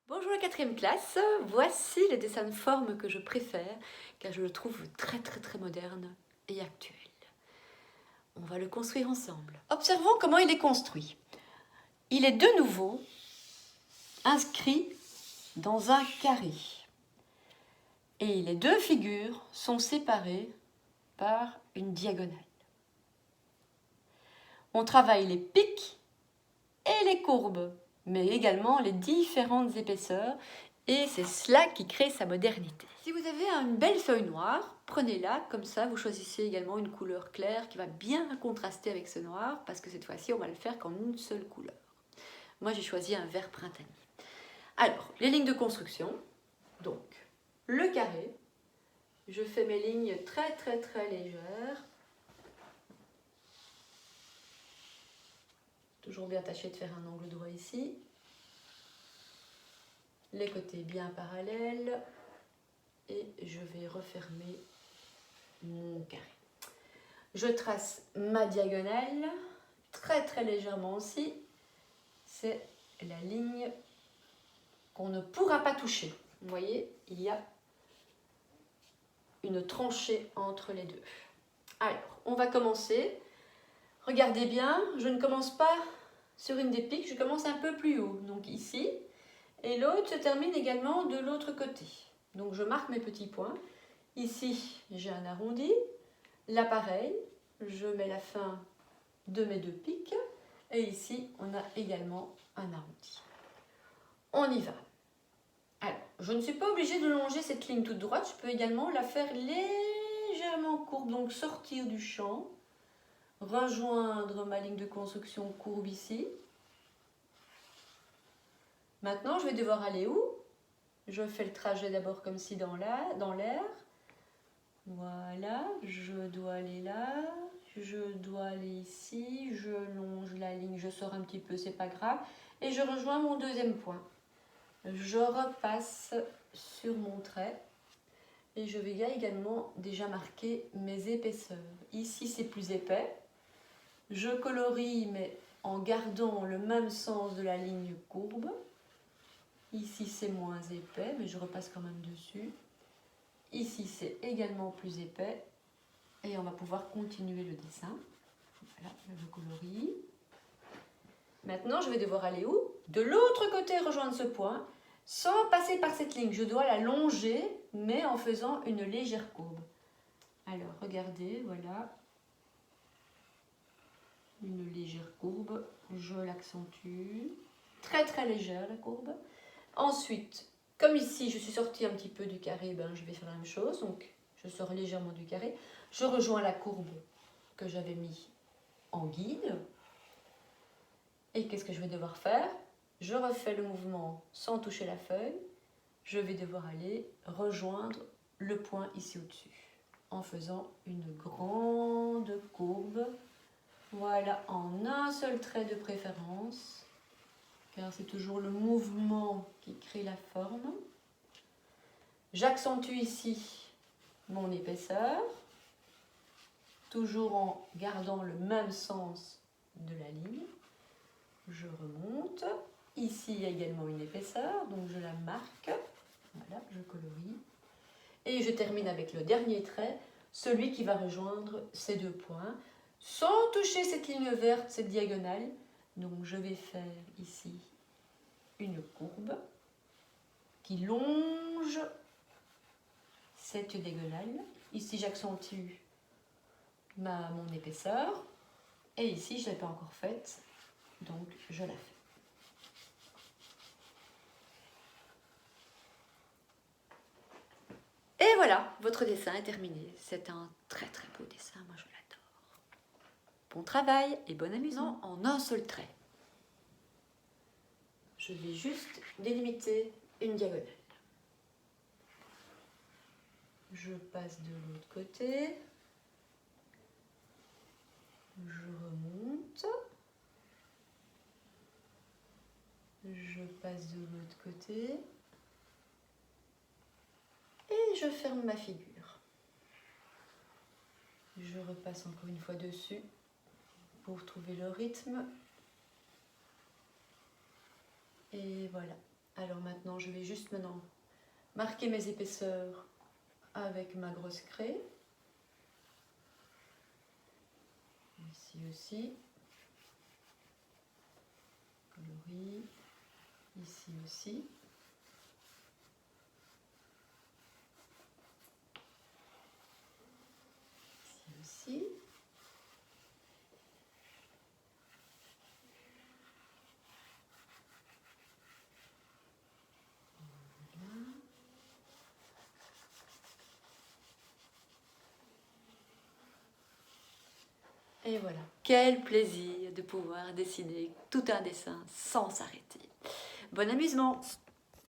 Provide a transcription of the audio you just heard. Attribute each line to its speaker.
Speaker 1: Bonjour la quatrième classe, voici le dessin de forme que je préfère car je le trouve très moderne et actuel. On va le construire ensemble. Observons comment il est construit. Il est de nouveau inscrit dans un carré et les deux figures sont séparées par une diagonale. On travaille les pics et les courbes, mais également les différentes épaisseurs, et c'est cela qui crée sa modernité. Si vous avez une belle feuille noire, prenez-la, comme ça vous choisissez également une couleur claire qui va bien contraster avec ce noir, parce que cette fois-ci on va le faire qu'en une seule couleur. Moi j'ai choisi un vert printanier. Alors, les lignes de construction, donc le carré, je fais mes lignes très légères, toujours bien tâcher de faire un angle droit ici, les côtés bien parallèles et je vais refermer mon carré. Je trace ma diagonale très légèrement aussi, c'est la ligne qu'on ne pourra pas toucher. Vous voyez, il y a une tranchée entre les deux. Alors, on va commencer. Regardez bien, je ne commence pas sur une des piques, je commence un peu plus haut, donc ici. Et l'autre se termine également de l'autre côté. Donc je marque mes petits points. Ici, j'ai un arrondi. Là, pareil, je mets la fin de mes deux pics. Et ici, on a également un arrondi. On y va. Alors, je ne suis pas obligée de longer cette ligne toute droite. Je peux également la faire légèrement courbe, donc sortir du champ, rejoindre ma ligne de construction courbe ici. Maintenant, je vais devoir aller où? Je fais le trajet d'abord comme ci dans l'air. Voilà, je dois aller là, je dois aller ici, je longe la ligne, je sors un petit peu, c'est pas grave. Et je rejoins mon deuxième point. Je repasse sur mon trait et je vais également déjà marquer mes épaisseurs. Ici, c'est plus épais. Je colorie, mais en gardant le même sens de la ligne courbe. Ici, c'est moins épais, mais je repasse quand même dessus. Ici, c'est également plus épais. Et on va pouvoir continuer le dessin. Voilà, je colorie. Maintenant, je vais devoir aller où? De l'autre côté, rejoindre ce point, sans passer par cette ligne. Je dois la longer, mais en faisant une légère courbe. Alors, regardez, voilà. Une légère courbe. Je l'accentue. Très légère, la courbe. Ensuite, comme ici, je suis sortie un petit peu du carré, ben, je vais faire la même chose. Donc, je sors légèrement du carré. Je rejoins la courbe que j'avais mis en guide. Et qu'est-ce que je vais devoir faire? Je refais le mouvement sans toucher la feuille. Je vais devoir aller rejoindre le point ici au-dessus en faisant une grande courbe. Voilà, en un seul trait de préférence, car c'est toujours le mouvement qui crée la forme. J'accentue ici mon épaisseur, toujours en gardant le même sens de la ligne. Je remonte. Ici, il y a également une épaisseur, donc je la marque. Voilà, je colorie. Et je termine avec le dernier trait, celui qui va rejoindre ces deux points, sans toucher cette ligne verte, cette diagonale. Donc je vais faire ici une courbe qui longe cette diagonale. Ici, j'accentue mon épaisseur. Et ici, je ne l'ai pas encore faite, donc je la fais. Et voilà, votre dessin est terminé. C'est un très beau dessin, moi je l'adore. Bon travail et bon amusement en un seul trait. Je vais juste délimiter une diagonale. Je passe de l'autre côté. Je remonte. Je passe de l'autre côté. Et je ferme ma figure. Je repasse encore une fois dessus pour trouver le rythme. Et voilà. Alors maintenant, je vais juste marquer mes épaisseurs avec ma grosse craie. Ici aussi. Coloris. Ici aussi. Ici aussi. Et voilà, quel plaisir de pouvoir dessiner tout un dessin sans s'arrêter. Bon amusement!